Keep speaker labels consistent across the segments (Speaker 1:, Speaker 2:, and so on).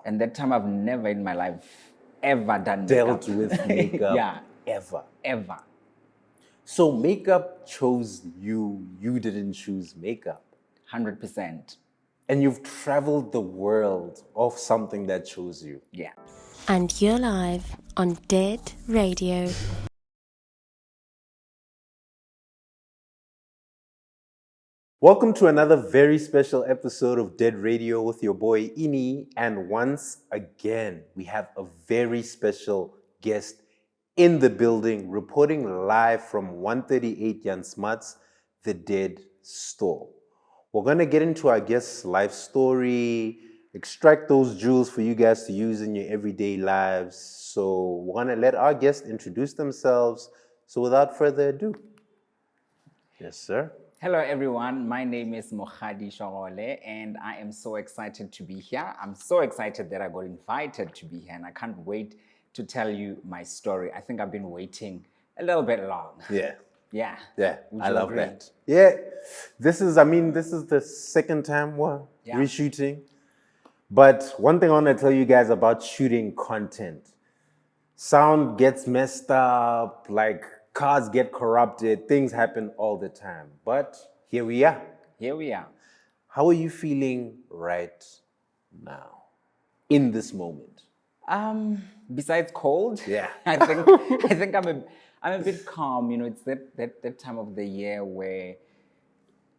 Speaker 1: And that time I've never in my life ever done
Speaker 2: Dealt
Speaker 1: makeup.
Speaker 2: with makeup.
Speaker 1: Yeah.
Speaker 2: Ever. So makeup chose you. You didn't choose makeup.
Speaker 1: 100%.
Speaker 2: And you've traveled the world of something that chose you.
Speaker 1: Yeah.
Speaker 3: And you're live on Dead Radio.
Speaker 2: Welcome to another very special episode of Dead Radio with your boy Ini. And once again, we have a very special guest in the building, reporting live from 138 SMUTS, the Dead Store. We're going to get into our guest's life story, extract those jewels for you guys to use in your everyday lives. So we're going to let our guests introduce themselves. So without further ado. Yes, sir.
Speaker 1: Hello, everyone. My name is Mokgadi Shogole, and I am so excited to be here. I'm so excited that I got invited to be here, and I can't wait to tell you my story. I think I've been waiting a little bit long.
Speaker 2: Yeah.
Speaker 1: Yeah.
Speaker 2: Yeah,
Speaker 1: Would
Speaker 2: I
Speaker 1: you
Speaker 2: love
Speaker 1: agree?
Speaker 2: that. Yeah, this is the second time we're
Speaker 1: Yeah.
Speaker 2: reshooting. But one thing I want to tell you guys about shooting content. Sound gets messed up, like cars get corrupted, things happen all the time. But here we are.
Speaker 1: Here we are.
Speaker 2: How are you feeling right now, in this moment?
Speaker 1: Besides cold,
Speaker 2: Yeah.
Speaker 1: I think I'm a bit calm. You know, it's that time of the year where,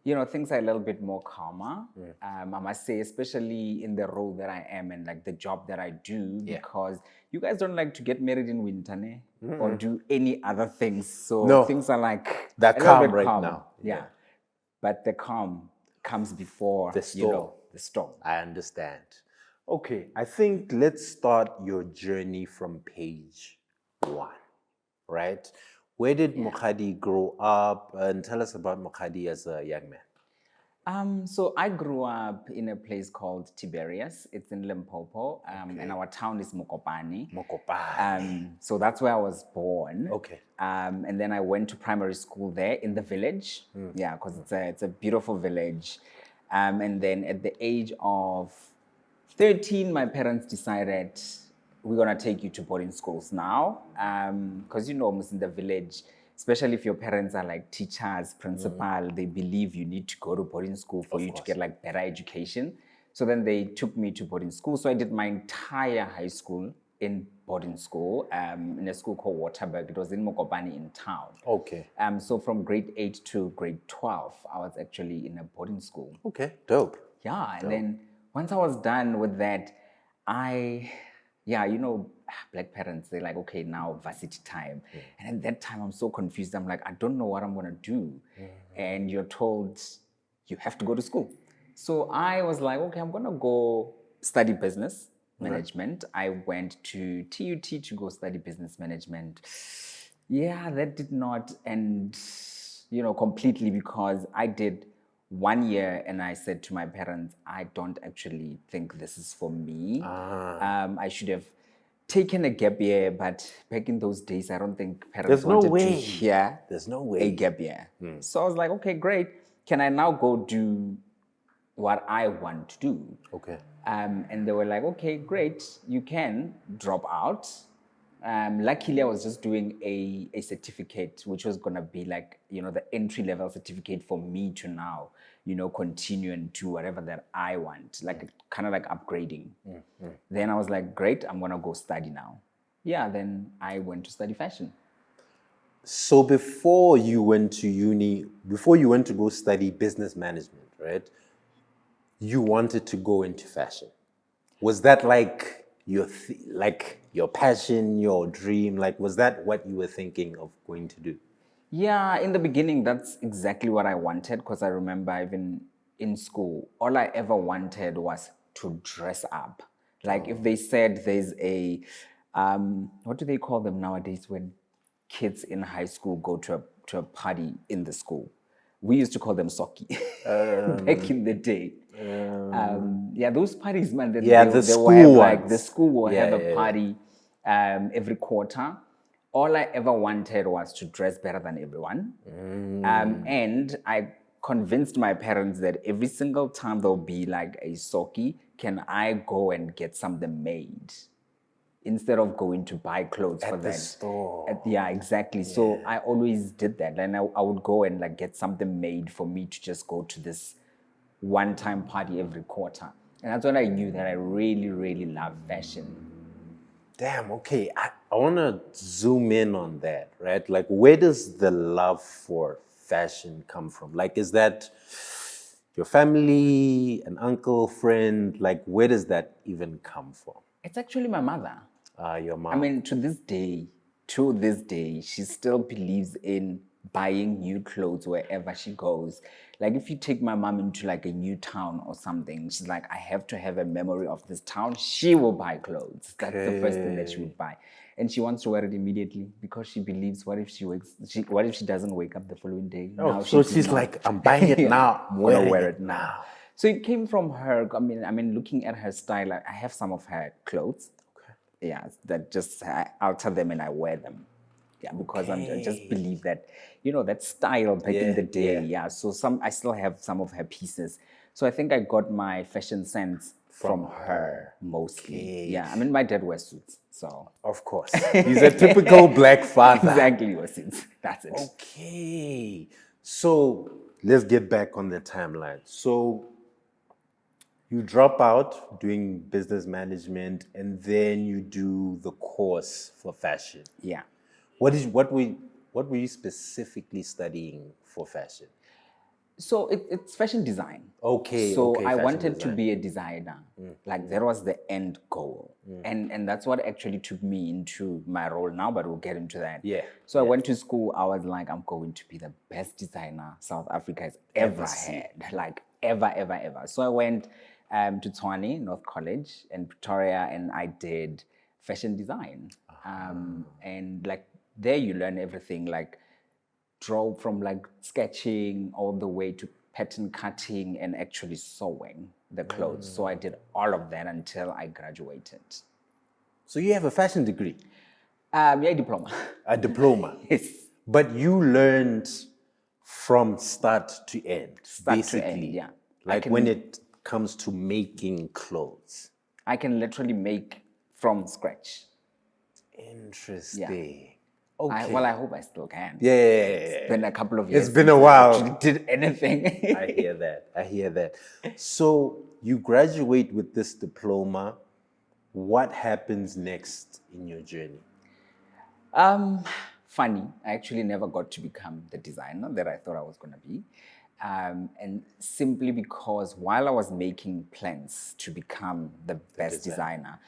Speaker 1: you know, things are a little bit more calmer. I must say, especially in the role that I am and like the job that I do, because you guys don't like to get married in winter, ne? Or do any other things. So
Speaker 2: No.
Speaker 1: things are like
Speaker 2: They're
Speaker 1: a little
Speaker 2: calm
Speaker 1: bit
Speaker 2: right
Speaker 1: calm.
Speaker 2: now.
Speaker 1: Yeah. But the calm comes before
Speaker 2: The
Speaker 1: you know,
Speaker 2: storm.
Speaker 1: the storm.
Speaker 2: I understand. Okay, I think let's start your journey from page 1, right? Where did Mokgadi grow up? And tell us about Mokgadi as a young man.
Speaker 1: So I grew up in a place called Tiberias. It's in Limpopo, and our town is Mokopane.
Speaker 2: Mokopane.
Speaker 1: So that's where I was born.
Speaker 2: Okay.
Speaker 1: And then I went to primary school there in the village. Yeah, because it's a beautiful village. And then at the age of 13, my parents decided we're gonna take you to boarding schools now, because you know, almost in the village, especially if your parents are like teachers, principal, they believe you need to go to boarding school for you to get like better education. So then they took me to boarding school. So I did my entire high school in boarding school, in a school called Waterberg. It was in Mokopane in town.
Speaker 2: Okay.
Speaker 1: So from grade 8 to grade 12, I was actually in a boarding school.
Speaker 2: Okay, dope.
Speaker 1: Yeah, and then once I was done with that, you know, black parents, they're like, okay, now varsity time. And at that time, I'm so confused. I'm like, I don't know what I'm going to do. And you're told you have to go to school. So I was like, okay, I'm going to go study business management. I went to TUT to go study business management. Yeah, that did not end, you know, completely, because I did 1 year and I said to my parents, I don't actually think this is for me. I should have taken a gap year, but back in those days, I don't think parents wanted to hear
Speaker 2: There's no way.
Speaker 1: a gap year. So I was like, okay, great. Can I now go do what I want to do?
Speaker 2: Okay.
Speaker 1: And they were like, okay, great, you can drop out. Luckily, I was just doing a certificate, which was going to be like, you know, the entry-level certificate for me to now, you know, continue and do whatever that I want, like kind of like upgrading. Then I was like, great, I'm going to go study now. Yeah, then I went to study fashion.
Speaker 2: So before you went to uni, before you went to go study business management, right? You wanted to go into fashion. Was that like your passion, your dream? Like, was that what you were thinking of going to do?
Speaker 1: Yeah, in the beginning, that's exactly what I wanted, because I remember even in school, all I ever wanted was to dress up. Like if they said there's a, what do they call them nowadays when kids in high school go to a party in the school? We used to call them soki back in the day. Those parties, man.
Speaker 2: The
Speaker 1: They
Speaker 2: school
Speaker 1: will have,
Speaker 2: ones.
Speaker 1: like the school will have a party every quarter. All I ever wanted was to dress better than everyone. And I convinced my parents that every single time there'll be like a soki, can I go and get something made instead of going to buy clothes for
Speaker 2: At the
Speaker 1: them?
Speaker 2: store.
Speaker 1: Yeah, exactly. So I always did that. And I would go and like get something made for me to just go to this one-time party every quarter. And that's when I knew that I really, really love fashion.
Speaker 2: Damn, okay. I want to zoom in on that, right? Like, where does the love for fashion come from? Like, is that your family, an uncle, friend? Like, where does that even come from?
Speaker 1: It's actually my mother.
Speaker 2: Your mom.
Speaker 1: I mean, to this day, she still believes in buying new clothes wherever she goes. Like if you take my mom into like a new town or something, she's like, I have to have a memory of this town. She will buy clothes. That's the first thing that she would buy. And she wants to wear it immediately because she believes, what if she doesn't wake up the following day?
Speaker 2: Oh, so she's like, I'm buying it now.
Speaker 1: I'm gonna wear it now. So it came from her. I mean, looking at her style, I have some of her clothes. Yeah, that just I alter them and I wear them. Yeah, because I just believe that, that style back in the day. Yeah. So I still have some of her pieces. So I think I got my fashion sense from her mostly.
Speaker 2: Okay.
Speaker 1: Yeah, I mean, my dad wears suits, so.
Speaker 2: Of course. He's a typical black father.
Speaker 1: Exactly, wears suits. That's it.
Speaker 2: Okay. So let's get back on the timeline. So you drop out doing business management and then you do the course for fashion.
Speaker 1: Yeah.
Speaker 2: What were you specifically studying for fashion?
Speaker 1: So it's fashion design.
Speaker 2: Okay.
Speaker 1: So
Speaker 2: okay,
Speaker 1: I
Speaker 2: fashion
Speaker 1: wanted
Speaker 2: design.
Speaker 1: to be a designer. Like that was the end goal. And that's what actually took me into my role now, but we'll get into that.
Speaker 2: Yeah.
Speaker 1: So I went to school, I was like, I'm going to be the best designer South Africa has ever had. Like ever, ever, ever. So I went to Tshwane, North College in Pretoria, and I did fashion design. And like there you learn everything, like draw from like sketching all the way to pattern cutting and actually sewing the clothes. So I did all of that until I graduated.
Speaker 2: So you have a fashion degree?
Speaker 1: Yeah, diploma.
Speaker 2: A diploma?
Speaker 1: Yes.
Speaker 2: But you learned from start to end,
Speaker 1: Start
Speaker 2: basically.
Speaker 1: to end, yeah.
Speaker 2: Like when it comes to making clothes.
Speaker 1: I can literally make from scratch.
Speaker 2: Interesting. Okay.
Speaker 1: I hope I still can.
Speaker 2: Yeah.
Speaker 1: It's been a couple of years.
Speaker 2: It's been a
Speaker 1: since
Speaker 2: while.
Speaker 1: I actually did anything.
Speaker 2: I hear that. So you graduate with this diploma. What happens next in your journey?
Speaker 1: Funny, I actually never got to become the designer that I thought I was going to be. And simply because while I was making plans to become the best designer,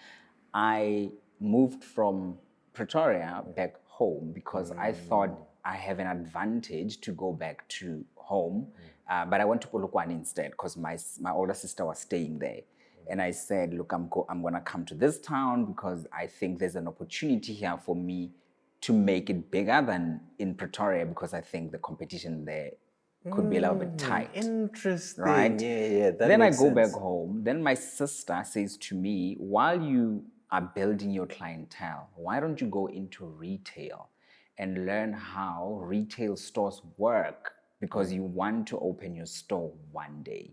Speaker 1: I moved from Pretoria back home because I thought I have an advantage to go back to home. But I went to Polokwane instead because my older sister was staying there. And I said, look, I'm going to come to this town because I think there's an opportunity here for me to make it bigger than in Pretoria because I think the competition there could be a little bit tight.
Speaker 2: Interesting.
Speaker 1: Right?
Speaker 2: Yeah.
Speaker 1: Then I go back home. Then my sister says to me, while you are building your clientele, why don't you go into retail and learn how retail stores work? Because you want to open your store one day.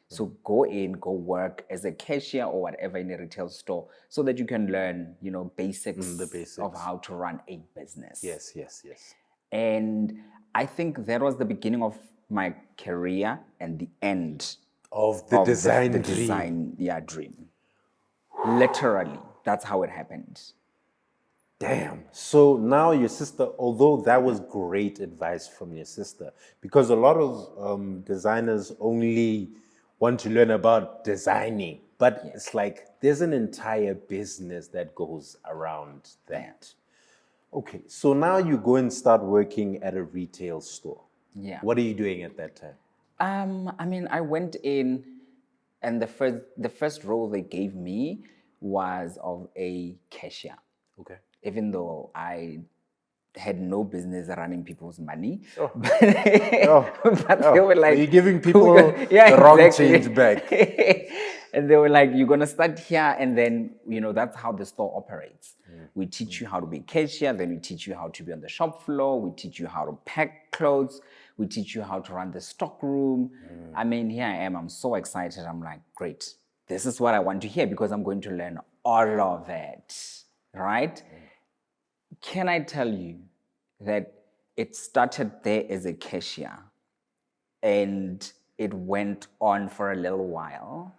Speaker 1: So go work as a cashier or whatever in a retail store so that you can learn, the basics of how to run a business.
Speaker 2: Yes.
Speaker 1: And I think that was the beginning of my career and the end
Speaker 2: of the design dream.
Speaker 1: Design dream. Literally, that's how it happened.
Speaker 2: Damn. So now your sister, although that was great advice from your sister, because a lot of designers only want to learn about designing, but it's like there's an entire business that goes around that. Okay, so now you go and start working at a retail store.
Speaker 1: Yeah.
Speaker 2: What are you doing at that time?
Speaker 1: I went in, and the first role they gave me was of a cashier.
Speaker 2: Okay.
Speaker 1: Even though I had no business running people's money.
Speaker 2: But
Speaker 1: they were like...
Speaker 2: You're giving people the wrong change back.
Speaker 1: And they were like, you're going to start here, and then, that's how the store operates. We teach you how to be a cashier, then we teach you how to be on the shop floor, we teach you how to pack clothes, we teach you how to run the stock room. Here I am, I'm so excited. I'm like, great. this is what I want to hear because I'm going to learn all of it, right? Can I tell you that it started there as a cashier and it went on for a little while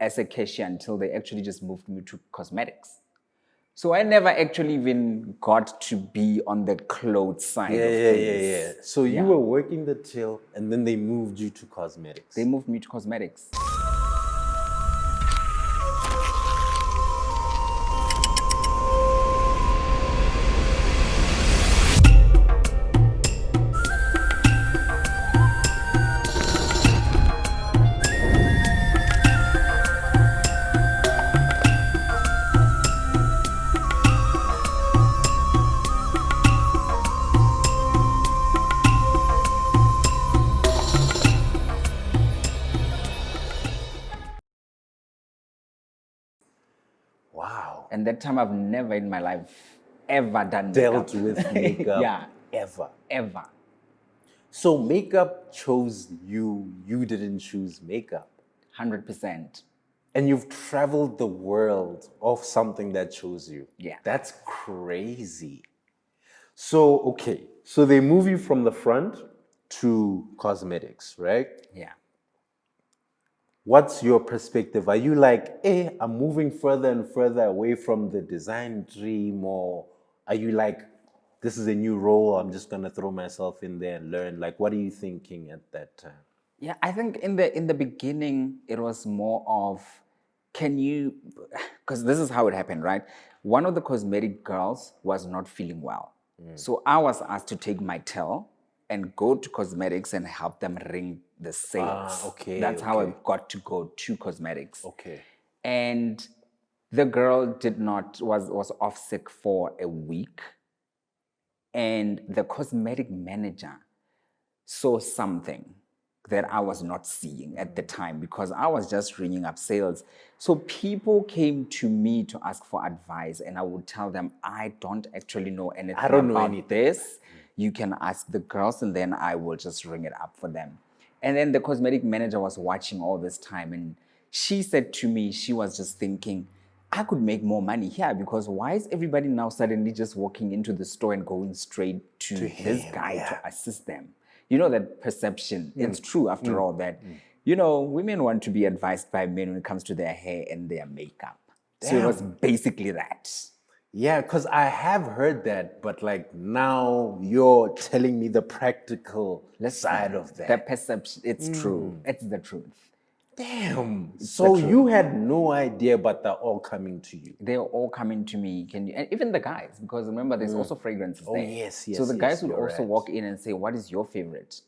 Speaker 1: as a cashier until they actually just moved me to cosmetics. So I never actually even got to be on the clothes side of things.
Speaker 2: So you were working the till and then they moved you to cosmetics.
Speaker 1: They moved me to cosmetics.
Speaker 2: Wow.
Speaker 1: And that time I've never in my life ever done
Speaker 2: Dealt
Speaker 1: makeup.
Speaker 2: with makeup
Speaker 1: Yeah.
Speaker 2: ever.
Speaker 1: Ever.
Speaker 2: So makeup chose you. You didn't choose makeup.
Speaker 1: 100%.
Speaker 2: And you've traveled the world of something that chose you.
Speaker 1: Yeah.
Speaker 2: That's crazy. So, okay. So they move you from the front to cosmetics, right?
Speaker 1: Yeah.
Speaker 2: What's your perspective? Are you like, I'm moving further and further away from the design dream? Or are you like, this is a new role, I'm just gonna throw myself in there and learn? Like, what are you thinking at that time?
Speaker 1: Yeah, I think in the beginning it was more of, can you, because this is how it happened, right? One of the cosmetic girls was not feeling well. So I was asked to take my tail and go to cosmetics and help them ring the sales.
Speaker 2: Okay,
Speaker 1: That's how I
Speaker 2: okay.
Speaker 1: got to go to cosmetics.
Speaker 2: Okay.
Speaker 1: And the girl was off sick for a week. And the cosmetic manager saw something that I was not seeing at the time because I was just ringing up sales. So people came to me to ask for advice and I would tell them, I don't actually know anything about this. You can ask the girls and then I will just ring it up for them. And then the cosmetic manager was watching all this time and she said to me, she was just thinking, I could make more money here because why is everybody now suddenly just walking into the store and going straight to this guy to assist them? You know, that perception, it's true after all that, you know, women want to be advised by men when it comes to their hair and their makeup. So it was basically that.
Speaker 2: Yeah, because I have heard that, but like now you're telling me the practical side of that.
Speaker 1: The perception, it's true. It's the truth.
Speaker 2: Damn. So you had no idea, but they're all coming to you.
Speaker 1: They're all coming to me. Can you, and even the guys, because remember, there's also fragrances there.
Speaker 2: Yes,
Speaker 1: So the guys would also walk in and say, what is your favorite?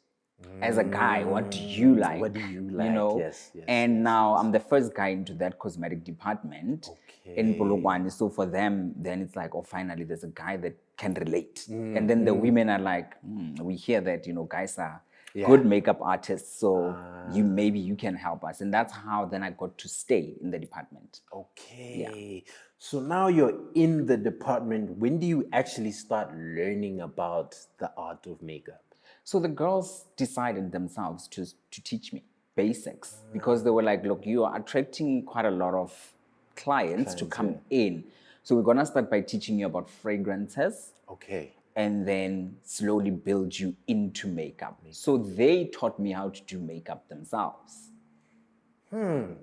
Speaker 1: As a guy, what do you like?
Speaker 2: What do you like?
Speaker 1: You know?
Speaker 2: Yes.
Speaker 1: And now I'm the first guy into that cosmetic department in Polokwane. So for them, then it's like, oh, finally, there's a guy that can relate. And then the women are like, we hear that, you know, guys are good makeup artists, so maybe you can help us. And that's how then I got to stay in the department.
Speaker 2: Okay. So now you're in the department. When do you actually start learning about the art of makeup?
Speaker 1: So the girls decided themselves to teach me basics because they were like, look, you are attracting quite a lot of clients to come in. So we're going to start by teaching you about fragrances.
Speaker 2: Okay.
Speaker 1: And then slowly build you into makeup. So they taught me how to do makeup themselves.
Speaker 2: And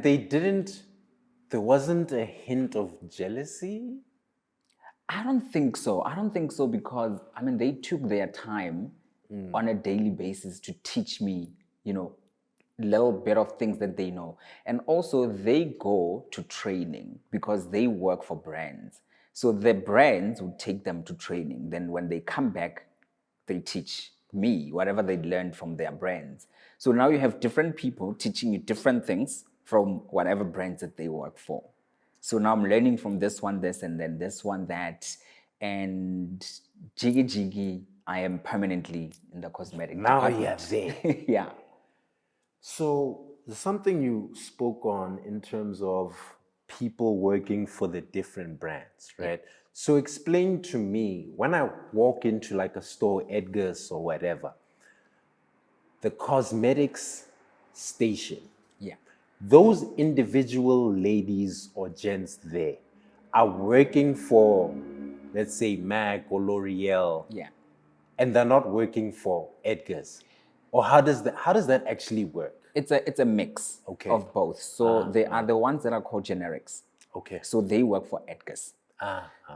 Speaker 2: there wasn't a hint of jealousy?
Speaker 1: I don't think so. I don't think so because, I mean, they took their time on a daily basis to teach me, you know, little bit of things that they know. And also they go to training because they work for brands. So the brands would take them to training. Then when they come back, they teach me whatever they learned from their brands. So now you have different people teaching you different things from whatever brands that they work for. So now I'm learning from this one, this, and then this one, that. And jiggy, I am permanently in the cosmetic department.
Speaker 2: Now you're there.
Speaker 1: Yeah.
Speaker 2: So there's something you spoke on in terms of people working for the different brands, right? So explain to me, when I walk into like a store, Edgar's or whatever, the cosmetics station.
Speaker 1: Yeah.
Speaker 2: those individual ladies or gents there are working for, let's say, MAC or L'Oreal,
Speaker 1: Yeah.
Speaker 2: and they're not working for Edgar's, or how does that actually work?
Speaker 1: It's a mix
Speaker 2: Okay.
Speaker 1: of both. So they are the ones that are called generics.
Speaker 2: Okay.
Speaker 1: So they work for Edgar's.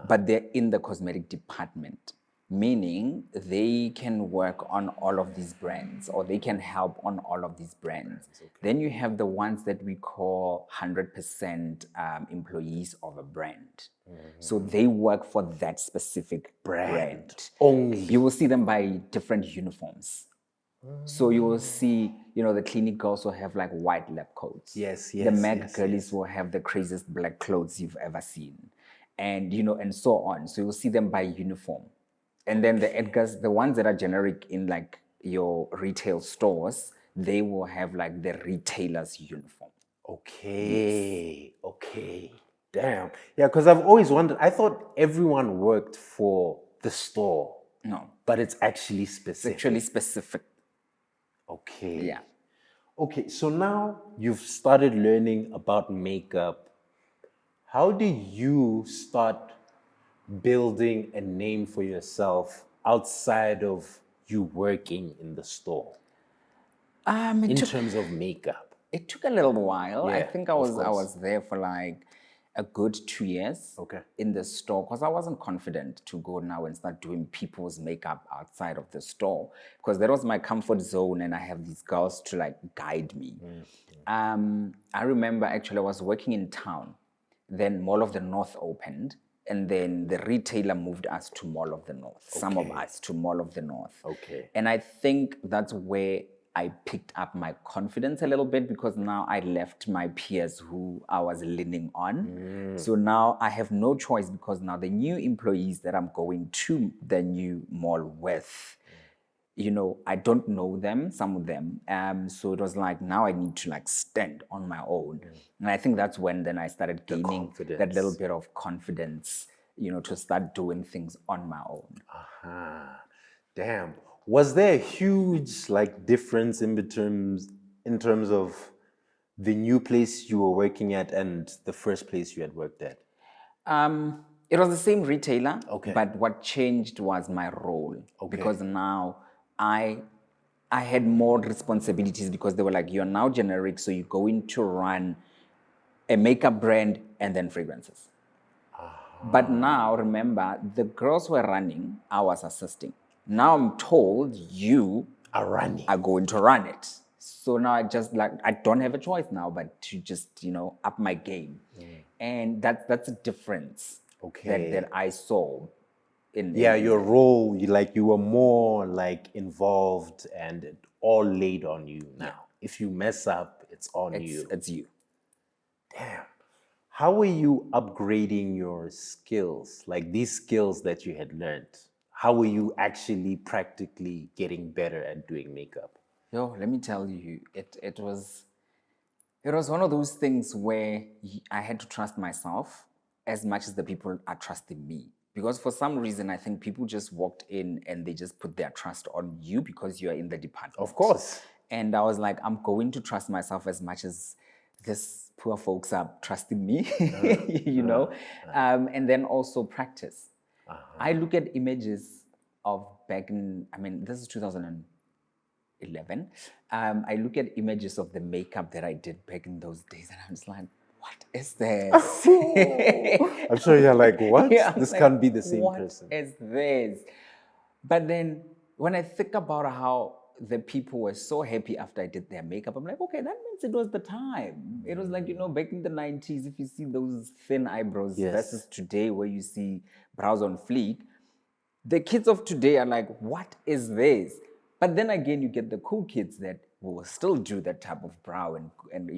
Speaker 1: But they're in the cosmetic department, meaning they can work on all of these brands or they can help on all of these brands.
Speaker 2: Okay.
Speaker 1: Then you have the ones that we call 100% employees of a brand. So they work for that specific brand.
Speaker 2: Only.
Speaker 1: You will see them by different uniforms. So you will see, the clinic girls will have like white lab coats.
Speaker 2: Yes,
Speaker 1: The
Speaker 2: yes,
Speaker 1: Mag
Speaker 2: yes,
Speaker 1: girlies will have the craziest black clothes you've ever seen. And, and so on. So you'll see them by uniform. And then the Edgars, the ones that are generic in like your retail stores, they will have like the retailer's uniform.
Speaker 2: Okay. Okay. Damn. Yeah, because I've always wondered, I thought everyone worked for the store.
Speaker 1: No.
Speaker 2: But it's actually specific.
Speaker 1: It's actually specific.
Speaker 2: Okay.
Speaker 1: Yeah.
Speaker 2: Okay, so now you've started learning about makeup. How do you start building a name for yourself outside of you working in the store in terms of makeup?
Speaker 1: It took a little while. I
Speaker 2: Yeah,
Speaker 1: think I
Speaker 2: of
Speaker 1: was
Speaker 2: course.
Speaker 1: there for like a good 2 years in the store because I wasn't confident to go now and start doing people's makeup outside of the store because that was my comfort zone and I have these girls to like guide me. I remember actually I was working in town. Then Mall of the North opened and then the retailer moved us to Mall of the North, some of us to Mall of the North.
Speaker 2: Okay.
Speaker 1: And I think that's where I picked up my confidence a little bit because now I left my peers who I was leaning on. So now I have no choice because now the new employees that I'm going to the new mall with, I don't know them, some of them. So it was like, now I need to like stand on my own. And I think that's when then I started gaining that little bit of confidence, to start doing things on my own.
Speaker 2: Damn. Was there a huge like difference in terms of the new place you were working at and the first place you had worked at?
Speaker 1: It was the same retailer,
Speaker 2: Okay.
Speaker 1: but what changed was my role because now I had more responsibilities because they were like, you're now generic, so you're going to run a makeup brand and then fragrances. But now, remember, the girls were running, I was assisting. Now I'm told you
Speaker 2: are
Speaker 1: going to run it. So now I don't have a choice now but to just, up my game. And that's a difference that I saw.
Speaker 2: Your role, you were more like involved and it all laid on you now. Yeah. If you mess up, it's you.
Speaker 1: It's you.
Speaker 2: Damn. How were you upgrading your skills? Like these skills that you had learned, how were you actually practically getting better at doing makeup?
Speaker 1: Yo, let me tell you, it was one of those things where I had to trust myself as much as the people are trusting me. Because for some reason, I think people just walked in and they just put their trust on you because you are in the department.
Speaker 2: Of course.
Speaker 1: And I was like, I'm going to trust myself as much as these poor folks are trusting me, and then also practice. I look at images of back in, this is 2011. I look at images of the makeup that I did back in those days and I'm just like, what is this?
Speaker 2: I'm sure you're like, what?
Speaker 1: Yeah,
Speaker 2: this can't be the same person.
Speaker 1: What is this? But then when I think about how the people were so happy after I did their makeup, I'm like, okay, that means it was the time. It was like, back in the 90s, if you see those thin eyebrows versus today where you see brows on fleek, the kids of today are like, what is this? But then again, you get the cool kids that will still do that type of brow and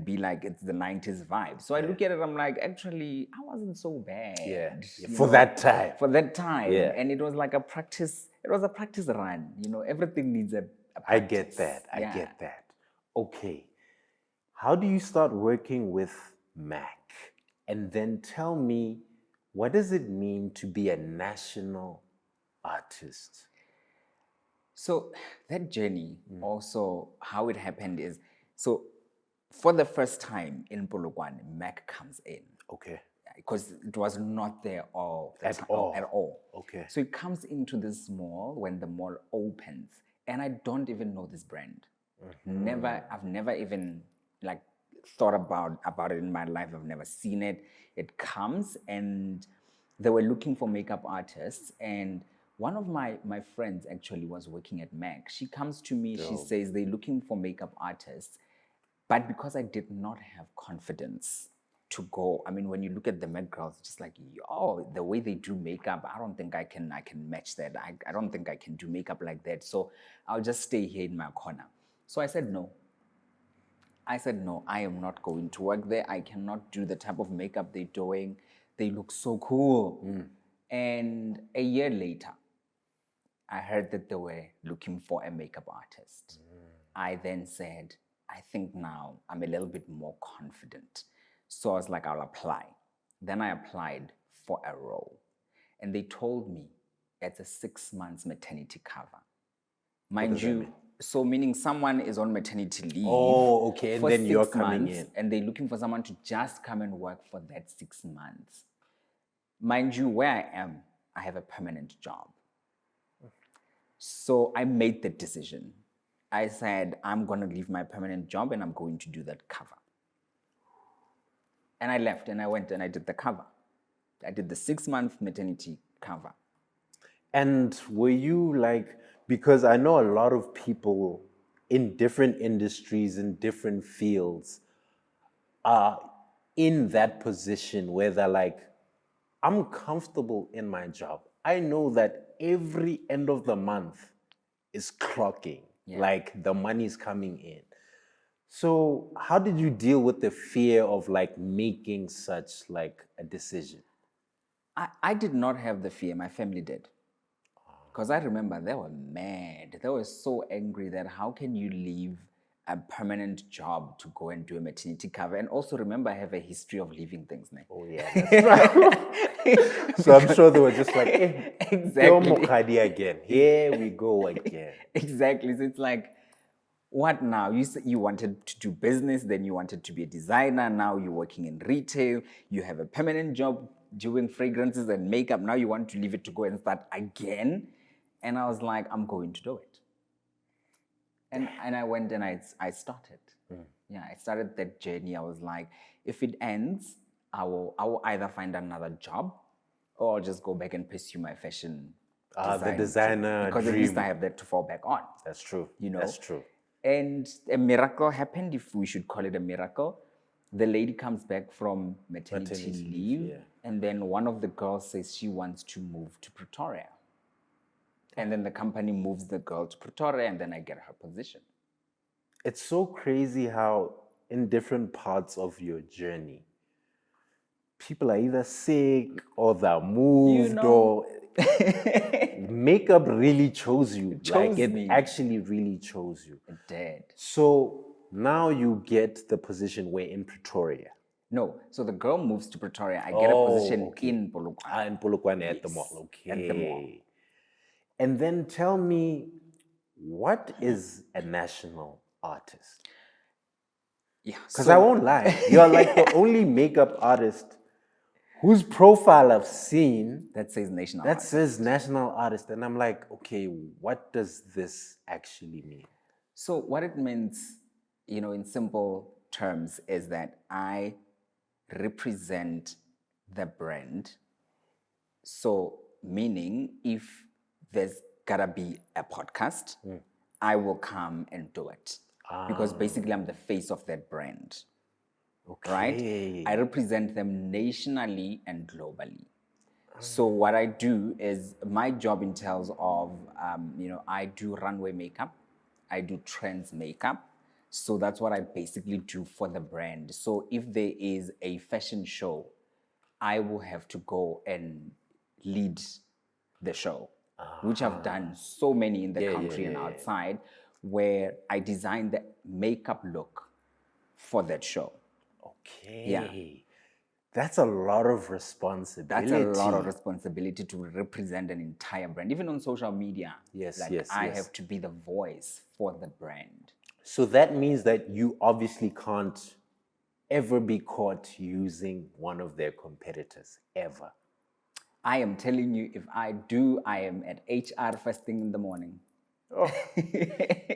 Speaker 1: be like, it's the 90s vibe. So I look at it, I'm like, actually, I wasn't so bad.
Speaker 2: Yeah. For that time.
Speaker 1: For that time.
Speaker 2: Yeah.
Speaker 1: And it was like a practice, it was a practice run. Everything needs a practice.
Speaker 2: I get that. I get that. Okay. How do you start working with Mac? And then tell me, what does it mean to be a national artist?
Speaker 1: So that journey, also how it happened is, so For the first time in Polokwane, Mac comes in.
Speaker 2: Okay.
Speaker 1: Because it was not there all the
Speaker 2: At
Speaker 1: time,
Speaker 2: all.
Speaker 1: at all.
Speaker 2: Okay.
Speaker 1: So it comes into this mall when the mall opens, and I don't even know this brand. I've never even like thought about it in my life. I've never seen it. It comes, and they were looking for makeup artists, and one of my friends actually was working at MAC. She comes to me, she says they're looking for makeup artists, but because I did not have confidence to go, I mean, when you look at the Met girls, it's just like, yo, the way they do makeup, I don't think I can match that. I don't think I can do makeup like that. So I'll just stay here in my corner. So I said no. I said no, I am not going to work there. I cannot do the type of makeup they're doing. They look so cool. And a year later, I heard that they were looking for a makeup artist. I then said, I think now I'm a little bit more confident. So I was like, I'll apply. Then I applied for a role. And they told me it's a 6 months maternity cover. Mind you, so meaning someone is on maternity leave.
Speaker 2: Oh, okay. And
Speaker 1: for
Speaker 2: then you're
Speaker 1: 6
Speaker 2: coming
Speaker 1: months,
Speaker 2: in.
Speaker 1: and they're looking for someone to just come and work for that 6 months. Mind you, where I am, I have a permanent job. So I made the decision. I said, I'm going to leave my permanent job and I'm going to do that cover. And I left and I went and I did the cover. I did the 6-month maternity cover.
Speaker 2: And were you like, because I know a lot of people in different industries, in different fields, are in that position where they're like, I'm comfortable in my job. I know that every end of the month is clocking, like the money's coming in. So how did you deal with the fear of like making such like a decision?
Speaker 1: I did not have the fear, my family did. Because I remember they were mad. They were so angry that how can you leave a permanent job to go and do a maternity cover? And also remember, I have a history of leaving things now.
Speaker 2: Oh yeah, that's right. So I'm sure they were just like, hey,
Speaker 1: exactly.
Speaker 2: Mokgadi again. Here we go again.
Speaker 1: Exactly. So it's like, what now? You wanted to do business, then you wanted to be a designer. Now you're working in retail. You have a permanent job doing fragrances and makeup. Now you want to leave it to go and start again. And I was like, I'm going to do it. And I went and I started. Yeah, I started that journey. I was like, if it ends, I will either find another job or I'll just go back and pursue my fashion
Speaker 2: The designer
Speaker 1: because
Speaker 2: dream.
Speaker 1: at least I have that to fall back on.
Speaker 2: That's true.
Speaker 1: You know?
Speaker 2: That's true.
Speaker 1: And a miracle happened, if we should call it a miracle. The lady comes back from maternity leave, and then one of the girls says she wants to move to Pretoria. And then the company moves the girl to Pretoria, and then I get her position.
Speaker 2: It's so crazy how in different parts of your journey, people are either sick or they're moved or makeup really chose you. It actually really chose you.
Speaker 1: It did.
Speaker 2: So now you get the position where in Pretoria.
Speaker 1: No, so the girl moves to Pretoria. I get a position in Polokwane.
Speaker 2: In Polokwane at the mall. Okay.
Speaker 1: At the mall.
Speaker 2: And then tell me, what is a national artist?
Speaker 1: Yeah.
Speaker 2: Because I won't lie, you're like the only makeup artist whose profile I've seen
Speaker 1: that says national
Speaker 2: that
Speaker 1: artist.
Speaker 2: says national artist. And I'm like, okay, what does this actually mean?
Speaker 1: So what it means, in simple terms, is that I represent the brand. So meaning if there's gotta be a podcast, I will come and do it. Because basically I'm the face of that brand. Okay. Right? I represent them nationally and globally. So what I do is, my job entails of, I do runway makeup, I do trends makeup. So that's what I basically do for the brand. So if there is a fashion show, I will have to go and lead the show, which I've done so many in the country and outside, where I design the makeup look for that show.
Speaker 2: Okay.
Speaker 1: Yeah.
Speaker 2: That's a lot of responsibility.
Speaker 1: That's a lot of responsibility to represent an entire brand. Even on social media, I have to be the voice for the brand.
Speaker 2: So that means that you obviously can't ever be caught using one of their competitors, ever.
Speaker 1: I am telling you, if I do, I am at HR first thing in the morning.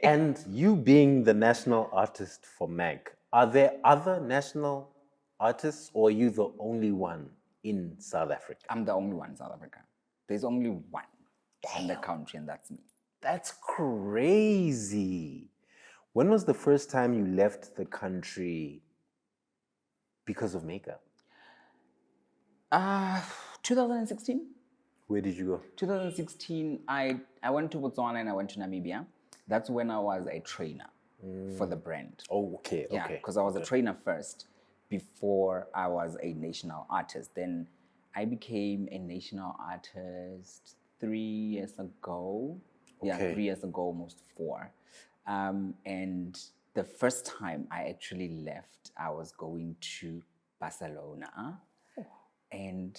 Speaker 2: And you being the national artist for MAC, are there other national artists, or are you the only one in South Africa?
Speaker 1: I'm the only one in South Africa. There's only one in the country, and that's me.
Speaker 2: That's crazy. When was the first time you left the country because of makeup?
Speaker 1: 2016.
Speaker 2: Where did you go?
Speaker 1: 2016, I went to Botswana and I went to Namibia. That's when I was a trainer for the brand.
Speaker 2: Oh, okay,
Speaker 1: Yeah,
Speaker 2: okay.
Speaker 1: because I was a trainer first before I was a national artist. Then I became a national artist 3 years ago. Yeah,
Speaker 2: Okay.
Speaker 1: 3 years ago, almost 4. And the first time I actually left, I was going to Barcelona. And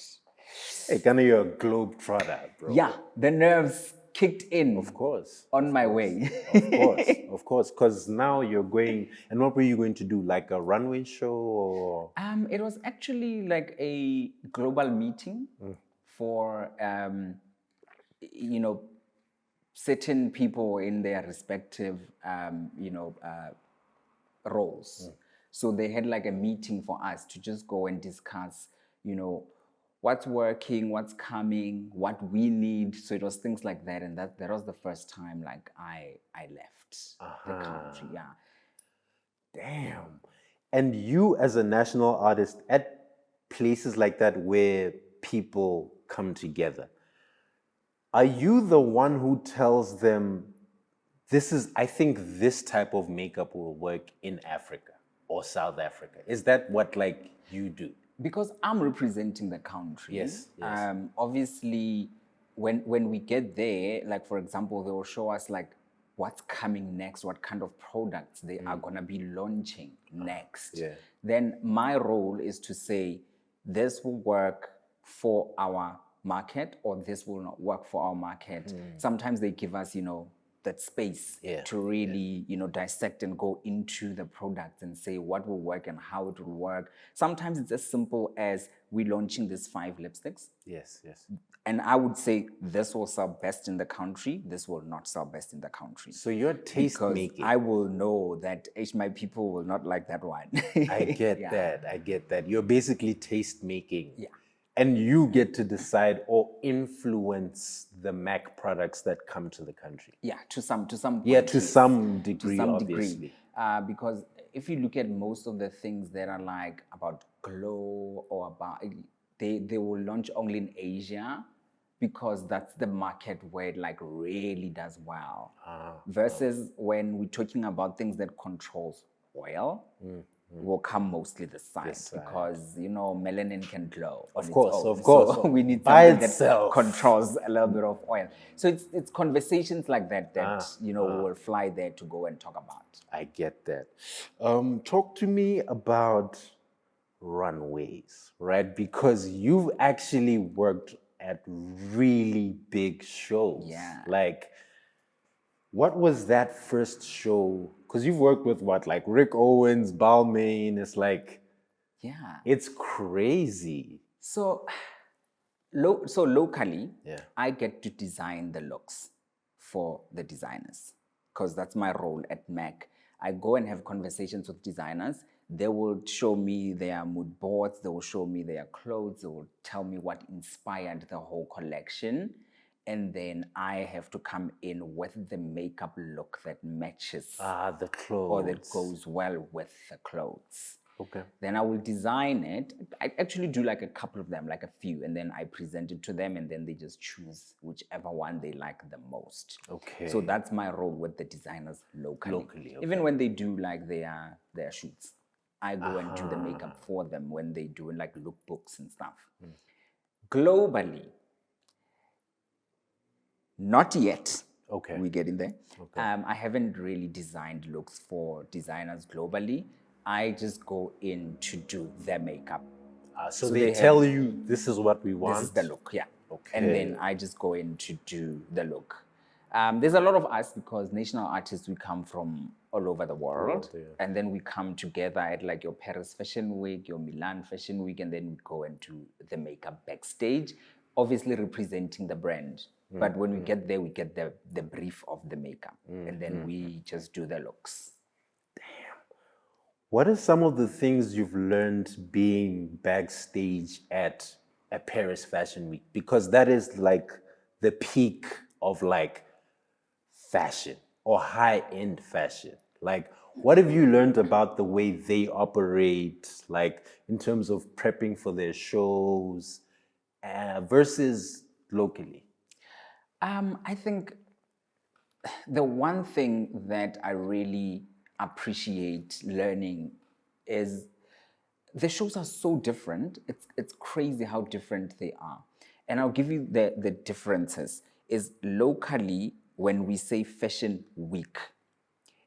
Speaker 2: Hey, kind of you're a globe-trotter, bro.
Speaker 1: yeah, the nerves kicked in.
Speaker 2: Of course.
Speaker 1: On my way.
Speaker 2: Of course. Because now you're going, and what were you going to do? Like a runway show or?
Speaker 1: It was actually like a global meeting for, certain people in their respective, roles. So they had like a meeting for us to just go and discuss, what's working, what's coming, what we need. So it was things like that. And that was the first time like I left the country. Yeah.
Speaker 2: Damn. And you as a national artist at places like that where people come together, are you the one who tells them, I think this type of makeup will work in Africa or South Africa? Is that what like you do?
Speaker 1: Because I'm representing the country.
Speaker 2: Yes.
Speaker 1: Obviously, when we get there, like for example, they will show us like what's coming next, what kind of products they are gonna be launching next.
Speaker 2: Yeah.
Speaker 1: Then my role is to say, this will work for our market or this will not work for our market. Sometimes they give us, that space to really, dissect and go into the products and say what will work and how it will work. Sometimes it's as simple as we launching these 5 lipsticks.
Speaker 2: Yes.
Speaker 1: And I would say this will sell best in the country, this will not sell best in the country.
Speaker 2: So you're taste
Speaker 1: Because
Speaker 2: making.
Speaker 1: I will know that my people will not like that one.
Speaker 2: I get that. You're basically taste making.
Speaker 1: Yeah.
Speaker 2: And you get to decide or influence the MAC products that come to the country.
Speaker 1: Yeah, to some point,
Speaker 2: Yeah, to
Speaker 1: yes.
Speaker 2: some degree,
Speaker 1: To some
Speaker 2: obviously.
Speaker 1: degree. Because if you look at most of the things that are like about glow or about, they will launch only in Asia because that's the market where it like really does well. Versus when we're talking about things that controls oil, will come mostly this side because melanin can glow.
Speaker 2: Of course. So
Speaker 1: we need
Speaker 2: by
Speaker 1: something
Speaker 2: itself
Speaker 1: that controls a little bit of oil. So it's conversations like that we will fly there to go and talk about.
Speaker 2: I get that. Talk to me about Runways, right? Because you've actually worked at really big shows.
Speaker 1: Yeah.
Speaker 2: Like, what was that first show? Because you've worked with like Rick Owens, Balmain. It's like, it's crazy.
Speaker 1: So locally,
Speaker 2: Yeah.
Speaker 1: I get to design the looks for the designers because that's my role at MAC. I go and have conversations with designers. They will show me their mood boards. They will show me their clothes. They will tell me what inspired the whole collection. And then I have to come in with the makeup look that matches
Speaker 2: The clothes.
Speaker 1: or that goes well with the clothes.
Speaker 2: Okay.
Speaker 1: Then I will design it. I actually do like a couple of them, like a few, and then I present it to them and then they just choose whichever one they like the most.
Speaker 2: Okay.
Speaker 1: So that's my role with the designers locally.
Speaker 2: Okay.
Speaker 1: Even when they do like their shoots, I go and do the makeup for them when they do like lookbooks and stuff. Globally, not yet.
Speaker 2: Okay.
Speaker 1: We're getting there.
Speaker 2: Okay.
Speaker 1: I haven't really designed looks for designers globally. I just go in to do their makeup.
Speaker 2: So they tell you this is what we want.
Speaker 1: This is the look, yeah.
Speaker 2: Okay.
Speaker 1: And then I just go in to do the look. There's a lot of us because national artists, we come from all over the world.
Speaker 2: Yeah.
Speaker 1: And then we come together at like your Paris Fashion Week, your Milan Fashion Week, and then we go and do the makeup backstage, obviously representing the brand. But when we get there, we get the brief of the makeup. And then we just do the looks.
Speaker 2: What are some of the things you've learned being backstage at a Paris Fashion Week? Because that is like the peak of like fashion or high-end fashion. Like, what have you learned about the way they operate, like in terms of prepping for their shows versus locally?
Speaker 1: I think the one thing that I really appreciate learning is the shows are so different. It's crazy how different they are. And I'll give you the differences. Is locally, when we say fashion week,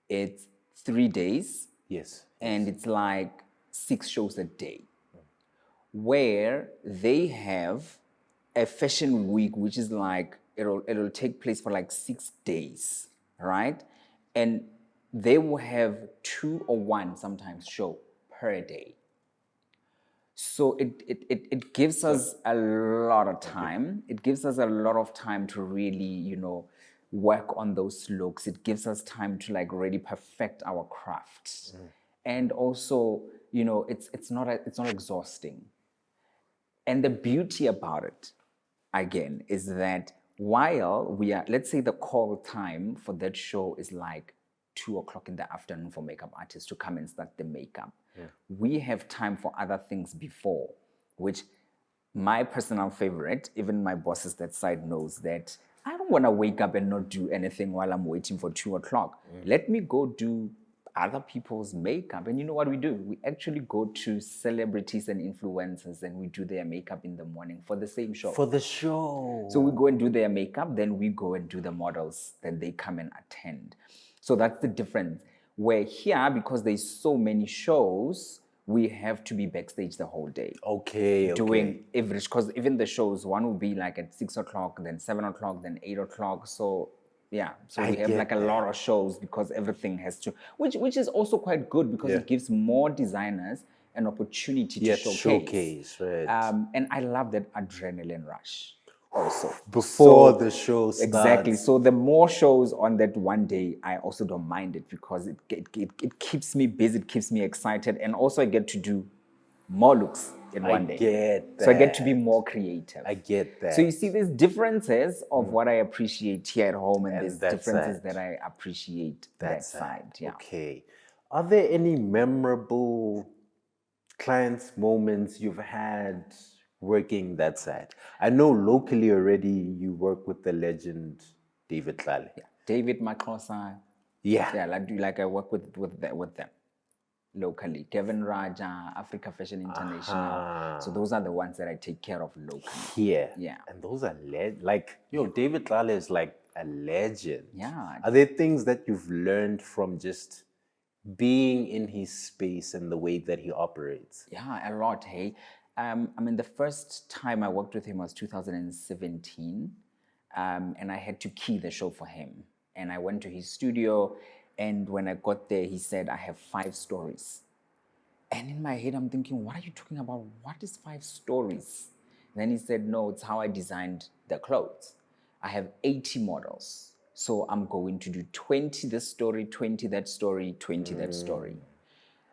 Speaker 1: it's 3 days.
Speaker 2: Yes.
Speaker 1: And it's like 6 shows a day. Where they have a fashion week, which is like, it'll take place for like 6 days, right? And they will have 2 or 1 sometimes show per day. So it gives us a lot of time. It gives us a lot of time to really, work on those looks. It gives us time to like really perfect our craft. And also, it's not exhausting. And the beauty about it, again, is that while we are, let's say the call time for that show is like 2 o'clock in the afternoon for makeup artists to come and start the makeup. We have time for other things before, which my personal favorite, even my bosses that side knows that I don't want to wake up and not do anything while I'm waiting for 2 o'clock. Let me go do other people's makeup. And you know what we do? We actually go to celebrities and influencers and we do their makeup in the morning for the same show.
Speaker 2: For the show.
Speaker 1: So we go and do their makeup, then we go and do the models, then they come and attend. So that's the difference. Where here, because there's so many shows, we have to be backstage the whole day.
Speaker 2: Okay.
Speaker 1: Doing every, because even the shows, one will be like at 6 o'clock, then 7 o'clock, then 8 o'clock. So yeah, so we have like a lot of shows because everything has to, which is also quite good because it gives more designers an opportunity to showcase.
Speaker 2: Right.
Speaker 1: And I love that adrenaline rush also.
Speaker 2: Before the show starts.
Speaker 1: Exactly. So the more shows on that one day, I also don't mind it because it keeps me busy, it keeps me excited, and also I get to do more looks in one day.
Speaker 2: I get that.
Speaker 1: So I get to be more creative.
Speaker 2: I get that.
Speaker 1: So you see, there's differences of what I appreciate here at home, and there's differences that I appreciate that side. Yeah.
Speaker 2: Okay. Are there any memorable clients moments you've had working that side? I know locally already you work with the legend David Tlale.
Speaker 1: Yeah. David Maxhosa.
Speaker 2: Yeah.
Speaker 1: I work with them locally. Kevin Raja, Africa Fashion International. So those are the ones that I take care of locally.
Speaker 2: Here.
Speaker 1: Yeah.
Speaker 2: And those are David Tlale is like a legend.
Speaker 1: Yeah.
Speaker 2: Are there things that you've learned from just being in his space and the way that he operates?
Speaker 1: Yeah, a lot, hey. The first time I worked with him was 2017, and I had to key the show for him. And I went to his studio, and when I got there, he said, I have 5 stories. And in my head, I'm thinking, what are you talking about? What is 5 stories? And then he said, no, it's how I designed the clothes. I have 80 models. So I'm going to do 20 this story, 20 that story, 20 that story.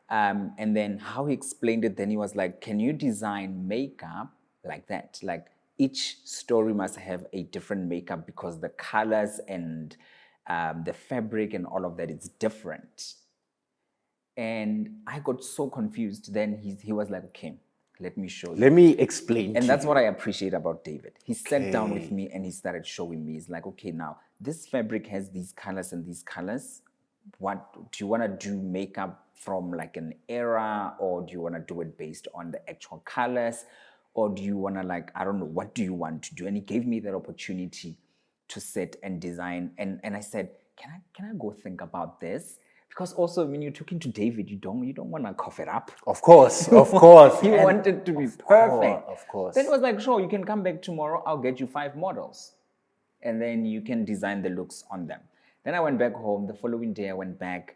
Speaker 1: And then how he explained it, then he was like, can you design makeup like that? Like each story must have a different makeup because the colors and the fabric and all of that is different. And I got so confused. Then he was like, okay, let me show you.
Speaker 2: Let me explain.
Speaker 1: And that's what I appreciate about David. He sat down with me and he started showing me. He's like, okay, now this fabric has these colors and these colors. What do you want to do makeup from like an era, or do you want to do it based on the actual colors, or do you want to I don't know, what do you want to do? And he gave me that opportunity to sit and design. And I said, can I go think about this? Because also when you're talking to David, you don't want to cough it up.
Speaker 2: Of course.
Speaker 1: He wanted to be perfect.
Speaker 2: Of course.
Speaker 1: Then it was like, sure, you can come back tomorrow. I'll get you 5 models. and then you can design the looks on them. Then I went back home. The following day, I went back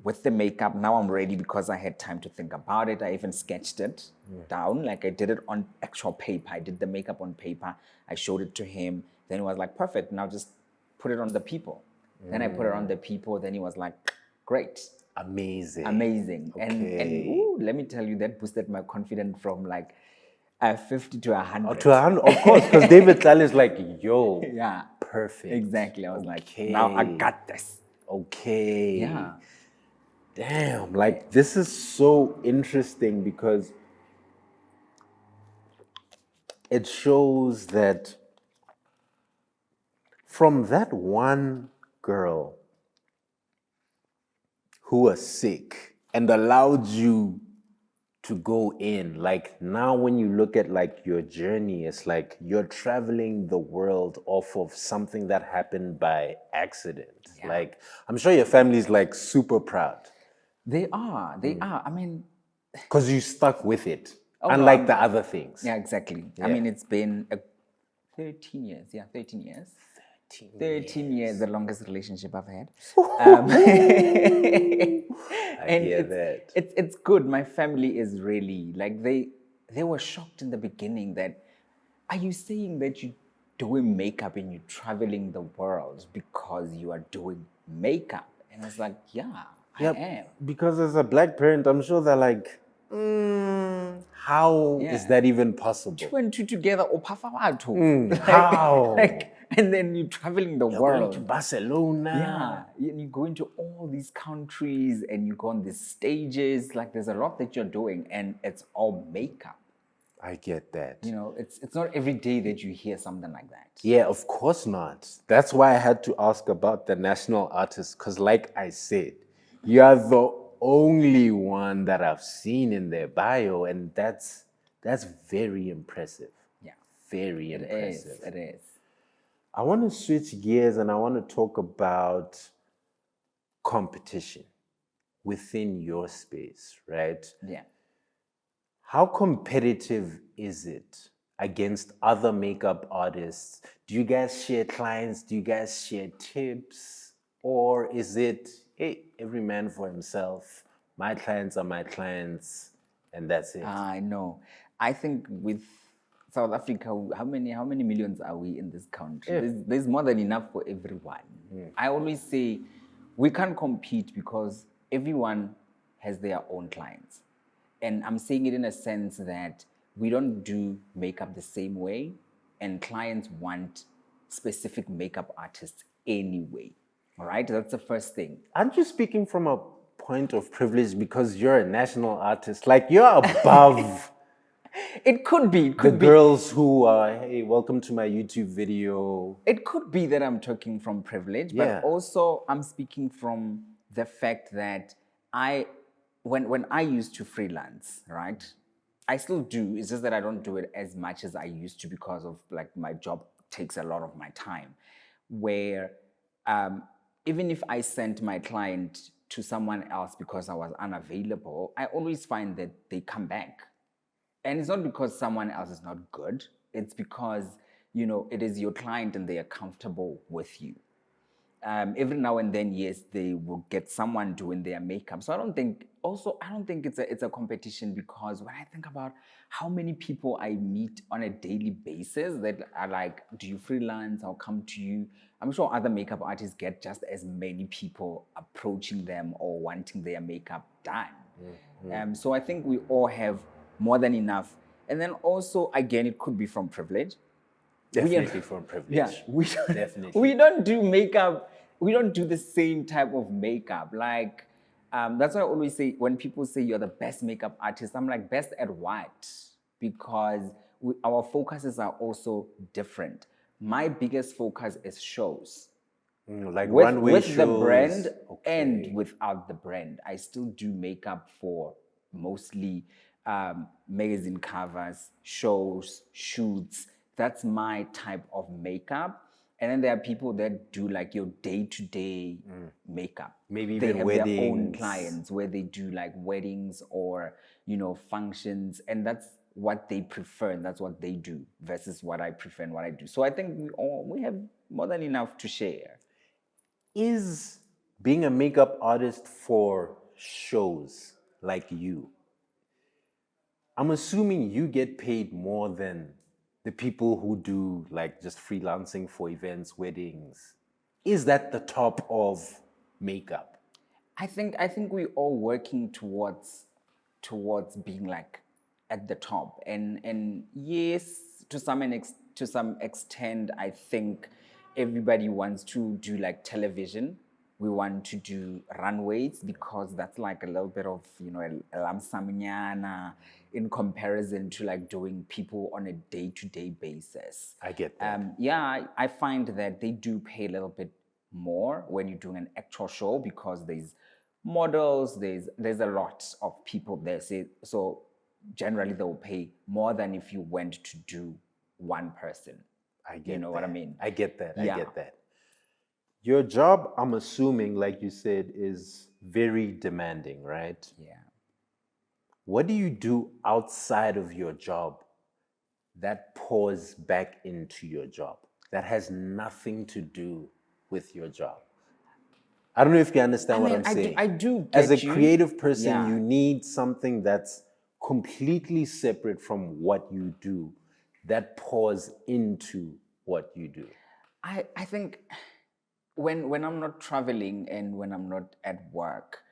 Speaker 1: with the makeup. Now I'm ready because I had time to think about it. I even sketched it down. Like I did it on actual paper. I did the makeup on paper. I showed it to him. Then he was like, perfect. Now just put it on the people. Then I put it on the people. Then he was like, great.
Speaker 2: Amazing.
Speaker 1: Amazing.
Speaker 2: Okay.
Speaker 1: And ooh, let me tell you, that boosted my confidence from like 50 to 100.
Speaker 2: Oh, to 100, of course, because David Tlale is like, yo,
Speaker 1: Yeah.
Speaker 2: perfect.
Speaker 1: Exactly. I was like, now I got this.
Speaker 2: Okay.
Speaker 1: Yeah.
Speaker 2: Damn, like this is so interesting because it shows that from that one girl who was sick and allowed you to go in, like now when you look at like your journey, it's like you're traveling the world off of something that happened by accident.
Speaker 1: Yeah.
Speaker 2: Like I'm sure your family's like super proud.
Speaker 1: They are. They are. I mean,
Speaker 2: Because you stuck with it,
Speaker 1: Oh, no,
Speaker 2: unlike the other things.
Speaker 1: yeah, exactly.
Speaker 2: Yeah.
Speaker 1: I mean, it's been 13 years. Yeah, 13 years. 13 years, the longest relationship I've had.
Speaker 2: I hear that.
Speaker 1: It's good. My family is really like they were shocked in the beginning that, are you saying that you're doing makeup and you're traveling the world because you are doing makeup? And I was like, yeah, I am.
Speaker 2: Because as a black parent, I'm sure they're like, how is that even possible?
Speaker 1: 2 and 2 together,
Speaker 2: How?
Speaker 1: And then you're traveling the
Speaker 2: You're
Speaker 1: world.
Speaker 2: going to Barcelona.
Speaker 1: Yeah, you go into all these countries and you go on these stages. Like there's a lot that you're doing, and it's all makeup.
Speaker 2: I get that.
Speaker 1: You know, it's not every day that you hear something like that.
Speaker 2: Yeah, of course not. That's why I had to ask about the national artist, because like I said, you are the only one that I've seen in their bio, and that's very impressive.
Speaker 1: Yeah,
Speaker 2: Very impressive.
Speaker 1: It is.
Speaker 2: I want to switch gears and I want to talk about competition within your space, right?
Speaker 1: Yeah.
Speaker 2: How competitive is it against other makeup artists? Do you guys share clients? Do you guys share tips? Or is it, hey, every man for himself, my clients are my clients, and that's it?
Speaker 1: I know. I think with South Africa, how many millions are we in this country?
Speaker 2: Yeah.
Speaker 1: There's more than enough for everyone. I always say we can't compete because everyone has their own clients. And I'm saying it in a sense that we don't do makeup the same way, and clients want specific makeup artists anyway. All right, that's the first thing.
Speaker 2: Aren't you speaking from a point of privilege because you're a national artist? Like you're above
Speaker 1: It could be. It
Speaker 2: the
Speaker 1: could be.
Speaker 2: girls who are, hey, welcome to my YouTube video.
Speaker 1: It could be that I'm talking from privilege, but
Speaker 2: Yeah.
Speaker 1: also I'm speaking from the fact that when I used to freelance, right? I still do. It's just that I don't do it as much as I used to because of like my job takes a lot of my time. Where even if I sent my client to someone else because I was unavailable, I always find that they come back. And it's not because someone else is not good. It's because, you know, it is your client and they are comfortable with you. Every now and then, yes, they will get someone doing their makeup. So I don't think it's a competition, because when I think about how many people I meet on a daily basis that are like, do you freelance? I'll come to you. I'm sure other makeup artists get just as many people approaching them or wanting their makeup done. So I think we all have more than enough. And then also, again, it could be from privilege.
Speaker 2: Definitely from privilege.
Speaker 1: Yeah,
Speaker 2: Definitely.
Speaker 1: we don't do makeup. We don't do the same type of makeup. Like, that's why I always say when people say you're the best makeup artist, I'm like, best at what? Because our focuses are also different. My biggest focus is shows.
Speaker 2: Like
Speaker 1: With
Speaker 2: runway
Speaker 1: the
Speaker 2: shows.
Speaker 1: brand
Speaker 2: Okay.
Speaker 1: and without the brand. I still do makeup for mostly magazine covers, shows, shoots. That's my type of makeup. And then there are people that do like your day-to-day makeup.
Speaker 2: Maybe
Speaker 1: they
Speaker 2: even
Speaker 1: have their own
Speaker 2: weddings.
Speaker 1: clients where they do like weddings or, you know, functions, and that's what they prefer and that's what they do versus what I prefer and what I do. So I think we have more than enough to share.
Speaker 2: Is being a makeup artist for shows like you, I'm assuming you get paid more than the people who do like just freelancing for events, weddings. Is that the top of makeup?
Speaker 1: I think we're all working towards being like at the top, and yes, to some extent, I think everybody wants to do like television. We want to do runways because that's like a little bit of a lamsaminyana in comparison to like doing people on a day-to-day basis.
Speaker 2: I get that.
Speaker 1: Yeah, I find that they do pay a little bit more when you're doing an actual show because there's models, there's a lot of people there. So generally they'll pay more than if you went to do one person.
Speaker 2: I get
Speaker 1: You know what I mean?
Speaker 2: I get that.
Speaker 1: Yeah.
Speaker 2: I get that. Your job, I'm assuming, like you said, is very demanding, right?
Speaker 1: Yeah.
Speaker 2: What do you do outside of your job that pours back into your job, that has nothing to do with your job? I don't know if you understand what I'm saying.
Speaker 1: I do
Speaker 2: As
Speaker 1: get
Speaker 2: a
Speaker 1: you.
Speaker 2: creative person,
Speaker 1: Yeah.
Speaker 2: you need something that's completely separate from what you do, that pours into what you do.
Speaker 1: I think when I'm not traveling and when I'm not at work,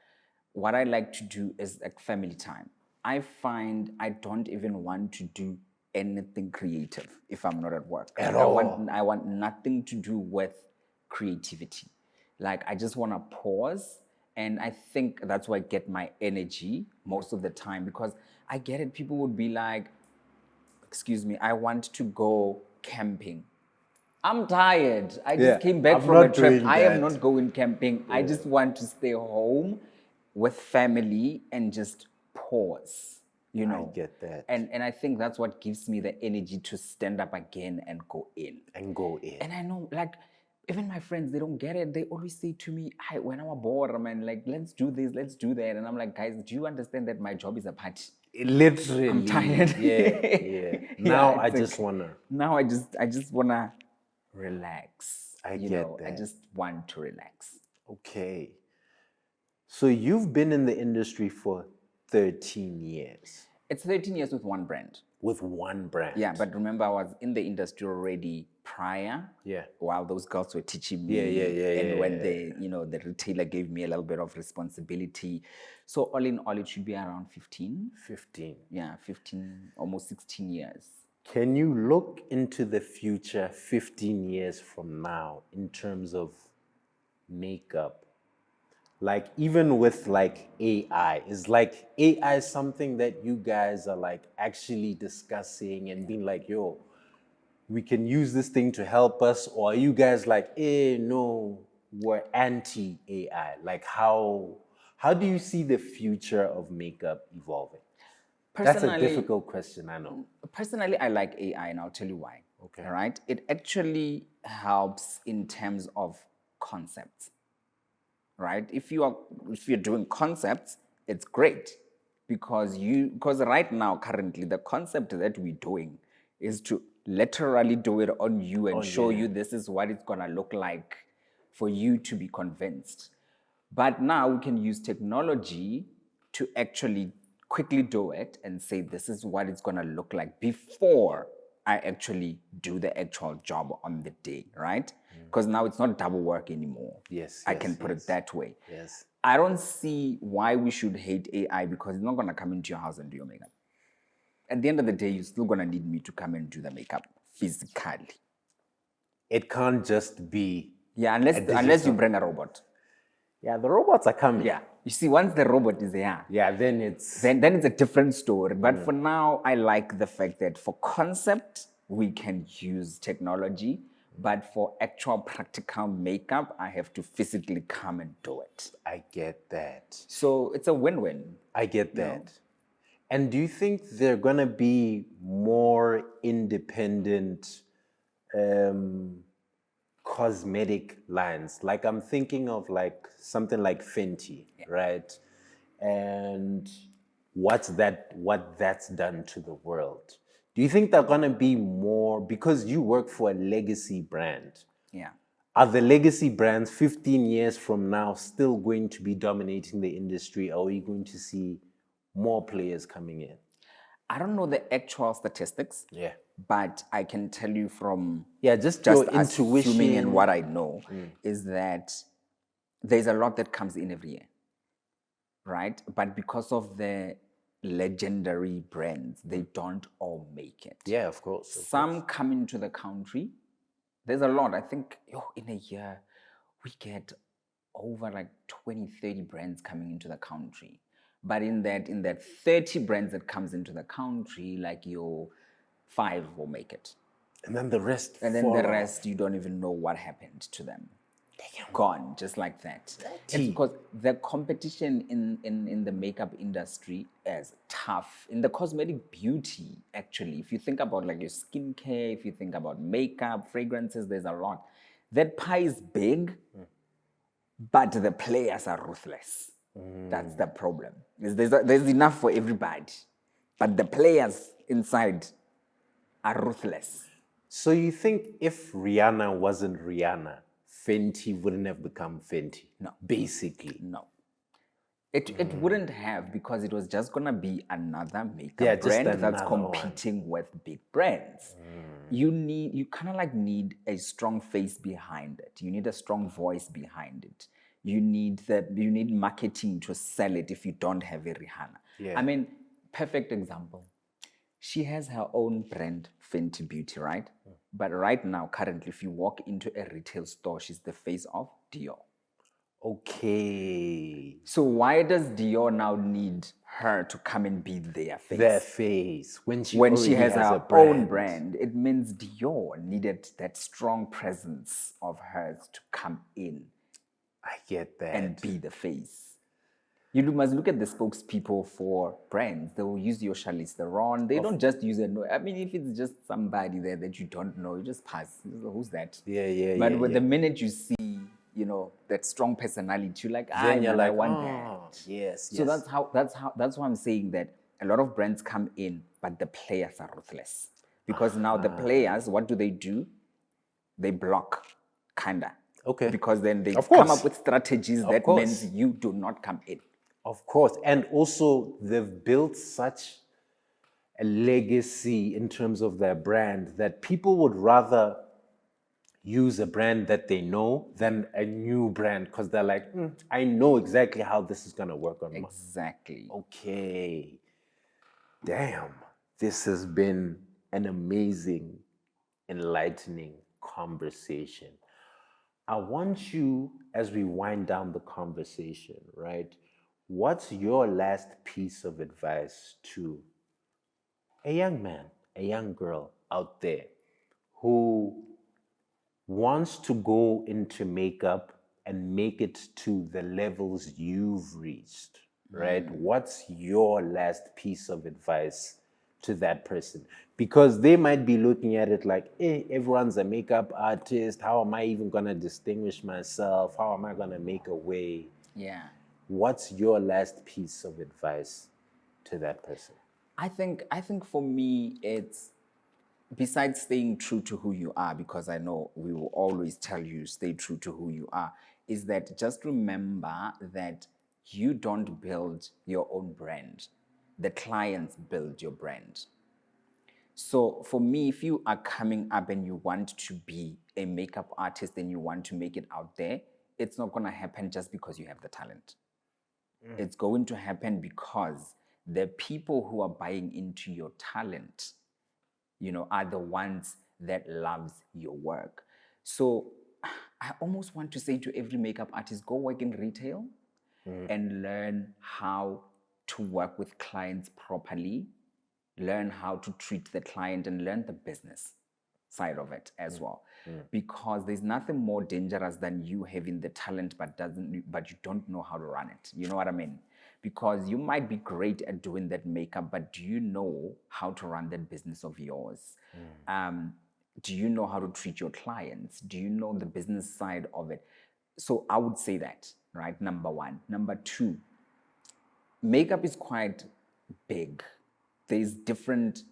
Speaker 1: what I like to do is like family time. I find I don't even want to do anything creative if I'm not at work.
Speaker 2: At
Speaker 1: I
Speaker 2: all.
Speaker 1: I want nothing to do with creativity. Like I just want to pause, and I think that's where I get my energy most of the time, because I get it. People would be like, excuse me, I want to go camping. I'm tired. I just
Speaker 2: Yeah,
Speaker 1: came back
Speaker 2: I'm
Speaker 1: from a
Speaker 2: not
Speaker 1: trip.
Speaker 2: doing
Speaker 1: I am
Speaker 2: that.
Speaker 1: not going camping. I just want to stay home with family and just pause, you know.
Speaker 2: get that.
Speaker 1: And I think that's what gives me the energy to stand up again and go in.
Speaker 2: And go in.
Speaker 1: And I know, like, even my friends, they don't get it. They always say to me, "Hi, when I'm bored, man, like, let's do this, let's do that." And I'm like, guys, do you understand that my job is a party?
Speaker 2: Literally.
Speaker 1: I'm tired.
Speaker 2: Yeah. Now
Speaker 1: Yeah,
Speaker 2: I
Speaker 1: it's
Speaker 2: just
Speaker 1: like-
Speaker 2: wanna.
Speaker 1: Now I just wanna relax.
Speaker 2: I
Speaker 1: you
Speaker 2: get
Speaker 1: know, I
Speaker 2: that.
Speaker 1: just want to relax.
Speaker 2: Okay. So you've been in the industry for 13 years
Speaker 1: It's 13 years with one brand.
Speaker 2: with one brand.
Speaker 1: Yeah, but remember, I was in the industry already prior.
Speaker 2: Yeah.
Speaker 1: While those girls were teaching me.
Speaker 2: Yeah,
Speaker 1: And when the retailer gave me a little bit of responsibility. So all in all, it should be around 15.
Speaker 2: 15.
Speaker 1: Yeah, 15, almost 16 years.
Speaker 2: Can you look into the future 15 years from now in terms of makeup? Like even with like AI, is like AI something that you guys are like actually discussing and being like, yo, we can use this thing to help us? Or are you guys like, no, we're anti-AI? Like how do you see the future of makeup evolving? That's a difficult question, I know.
Speaker 1: Personally, I like AI, and I'll tell you why.
Speaker 2: Okay.
Speaker 1: All right. It actually helps in terms of concepts. Right? If you're doing concepts, it's great because right now, currently, the concept that we're doing is to literally do it on you and show you this is what it's gonna look like for you to be convinced. But now we can use technology to actually quickly do it and say this is what it's gonna look like before I actually do the actual job on the day, right? Because now it's not double work anymore.
Speaker 2: Yes,
Speaker 1: I can put it that way.
Speaker 2: Yes.
Speaker 1: I don't see why we should hate AI because it's not gonna come into your house and do your makeup. At the end of the day, you're still gonna need me to come and do the makeup physically.
Speaker 2: It can't just be.
Speaker 1: Yeah, unless you bring a robot.
Speaker 2: Yeah, the robots are coming.
Speaker 1: Yeah. You see, once the robot is there,
Speaker 2: Yeah, then it's.
Speaker 1: then it's a different story. But for now, I like the fact that for concept, we can use technology. But for actual practical makeup, I have to physically come and do it.
Speaker 2: I get that.
Speaker 1: So it's a win-win.
Speaker 2: I get that. And do you think there are gonna be more independent cosmetic lines? Like I'm thinking of like something like Fenty, right? And what that's done to the world. Do you think there are gonna be more, because you work for a legacy brand?
Speaker 1: Yeah.
Speaker 2: Are the legacy brands 15 years from now still going to be dominating the industry, or are we going to see more players coming in?
Speaker 1: I don't know the actual statistics.
Speaker 2: Yeah.
Speaker 1: But I can tell you from
Speaker 2: Just your
Speaker 1: assuming and
Speaker 2: intuition.
Speaker 1: what I know is that there's a lot that comes in every year, right? But because of the legendary brands, they don't all make it.
Speaker 2: Yeah, of course.
Speaker 1: Some come into the country. There's a lot. I think in a year, we get over like 20, 30 brands coming into the country. But in that 30 brands that comes into the country, like your 5 will make it.
Speaker 2: And then the rest
Speaker 1: And then
Speaker 2: fall
Speaker 1: the
Speaker 2: off.
Speaker 1: rest, you don't even know what happened to them. Gone, just like that. It's
Speaker 2: Tea.
Speaker 1: because the competition in the makeup industry is tough. In the cosmetic beauty, actually, if you think about like your skincare, if you think about makeup, fragrances, there's a lot. That pie is big, but the players are ruthless. That's the problem. There's enough for everybody, but the players inside are ruthless.
Speaker 2: So you think if Rihanna wasn't Rihanna, Fenty wouldn't have become Fenty?
Speaker 1: No.
Speaker 2: Basically.
Speaker 1: No. It wouldn't have, because it was just gonna be another makeup
Speaker 2: Yeah, just
Speaker 1: brand that's
Speaker 2: another
Speaker 1: competing with big brands. You kind of like need a strong face behind it. You need a strong voice behind it. You need marketing to sell it if you don't have a Rihanna.
Speaker 2: Yeah.
Speaker 1: I mean, perfect example. She has her own brand, Fenty Beauty, right? But right now, currently, if you walk into a retail store, she's the face of Dior.
Speaker 2: Okay.
Speaker 1: So why does Dior now need her to come and be their face?
Speaker 2: Their face. When she
Speaker 1: has
Speaker 2: a
Speaker 1: her
Speaker 2: brand.
Speaker 1: own brand, it means Dior needed that strong presence of hers to come in
Speaker 2: I get that.
Speaker 1: and be the face. You must look at the spokespeople for brands. They will use your Charlize Theron. They don't just use it. I mean, if it's just somebody there that you don't know, you just pass. Who's that? But the minute you see, that strong personality, you're like,
Speaker 2: Then you're like,
Speaker 1: I want that.
Speaker 2: Yes.
Speaker 1: So that's why I'm saying that a lot of brands come in, but the players are ruthless. Because now the players, what do? They block, kinda.
Speaker 2: Okay.
Speaker 1: Because then they
Speaker 2: Of
Speaker 1: come
Speaker 2: course.
Speaker 1: up with strategies that
Speaker 2: course.
Speaker 1: means you do not come in.
Speaker 2: Of course. And also, they've built such a legacy in terms of their brand that people would rather use a brand that they know than a new brand, because they're like, I know exactly how this is going to work on my.
Speaker 1: Exactly.
Speaker 2: Okay. Damn. This has been an amazing, enlightening conversation. I want you, as we wind down the conversation, right? What's your last piece of advice to a young man, a young girl out there who wants to go into makeup and make it to the levels you've reached, right? What's your last piece of advice to that person? Because they might be looking at it like, everyone's a makeup artist. How am I even going to distinguish myself? How am I going to make a way?
Speaker 1: Yeah.
Speaker 2: What's your last piece of advice to that person?
Speaker 1: I think for me, it's, besides staying true to who you are, because I know we will always tell you stay true to who you are, is that just remember that you don't build your own brand. The clients build your brand. So for me, if you are coming up and you want to be a makeup artist and you want to make it out there, it's not going to happen just because you have the talent. It's going to happen because the people who are buying into your talent, are the ones that loves your work. So I almost want to say to every makeup artist, go work in retail and learn how to work with clients properly, learn how to treat the client, and learn the business side of it as well. Because there's nothing more dangerous than you having the talent but you don't know how to run it. You know what I mean? Because you might be great at doing that makeup, but do you know how to run that business of yours? Do you know how to treat your clients? Do you know the business side of it? So I would say that, right? Number one. Number two, makeup is quite big. There's different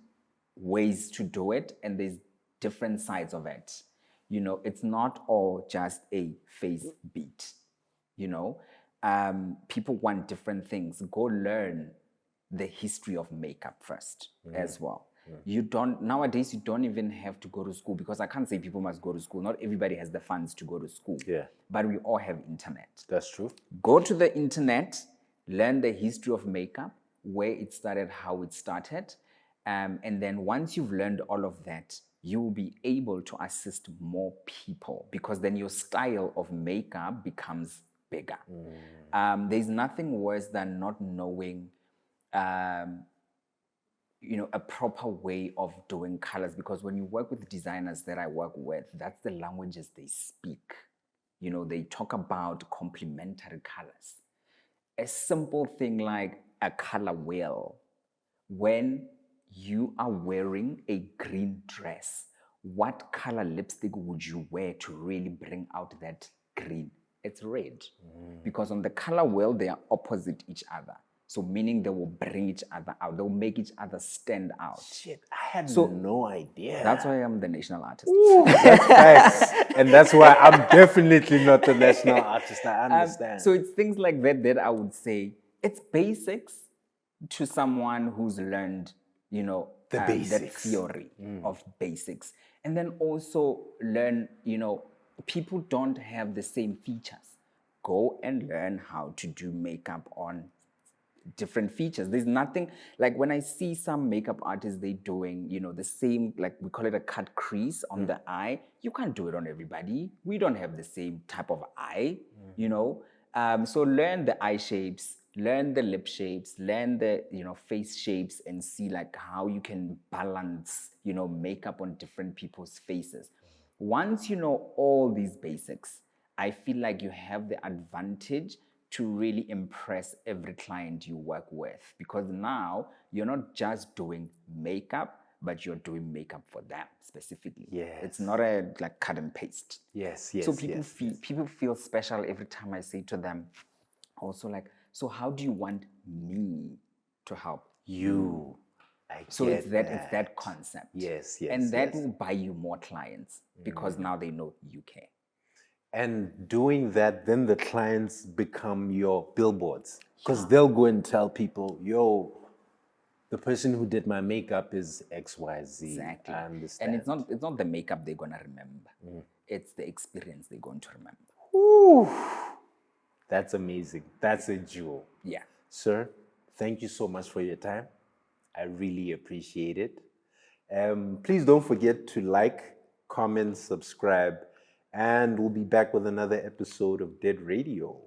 Speaker 1: ways to do it, and there's different sides of it. You know, it's not all just a face beat. You know, people want different things. Go learn the history of makeup first as well. You don't, nowadays, you don't even have to go to school, because I can't say people must go to school. Not everybody has the funds to go to school.
Speaker 2: Yeah.
Speaker 1: But we all have internet.
Speaker 2: That's true.
Speaker 1: Go to the internet, learn the history of makeup, where it started, how it started. And then once you've learned all of that, you will be able to assist more people, because then your style of makeup becomes bigger. There's nothing worse than not knowing a proper way of doing colors, because when you work with designers that I work with, that's the languages they speak. You know, they talk about complementary colors. A simple thing like a color wheel. When you are wearing a green dress, what color lipstick would you wear to really bring out that green? It's red. Because on the color wheel, they are opposite each other. So meaning they will bring each other out. They will make each other stand out.
Speaker 2: Shit, I had
Speaker 1: So
Speaker 2: no idea.
Speaker 1: That's why I'm the national artist.
Speaker 2: That's facts. And that's why I'm definitely not the national artist. I understand.
Speaker 1: So it's things like that I would say it's basics to someone who's learned,
Speaker 2: The
Speaker 1: that
Speaker 2: basics.
Speaker 1: theory of basics. And then also learn, people don't have the same features. Go and learn how to do makeup on different features. There's nothing like when I see some makeup artists, they doing, the same, like we call it a cut crease on the eye. You can't do it on everybody. We don't have the same type of eye, So learn the eye shapes, learn the lip shapes, learn the, face shapes, and see like how you can balance, makeup on different people's faces. Once you know all these basics, I feel like you have the advantage to really impress every client you work with, because now you're not just doing makeup, but you're doing makeup for them specifically.
Speaker 2: Yes.
Speaker 1: It's not a like cut and paste.
Speaker 2: Yes.
Speaker 1: So people feel special every time I say to them, also like, so how do you want me to help you?
Speaker 2: So
Speaker 1: It's that concept.
Speaker 2: Yes.
Speaker 1: And that will buy you more clients, because now they know you care.
Speaker 2: And doing that, then the clients become your billboards, because they'll go and tell people, yo, the person who did my makeup is XYZ.
Speaker 1: Exactly.
Speaker 2: I understand.
Speaker 1: And it's not the makeup they're gonna remember. It's the experience they're going to remember.
Speaker 2: Ooh, that's amazing. That's a jewel.
Speaker 1: Yeah.
Speaker 2: Sir, thank you so much for your time. I really appreciate it. Please don't forget to like, comment, subscribe, and we'll be back with another episode of Dead Radio.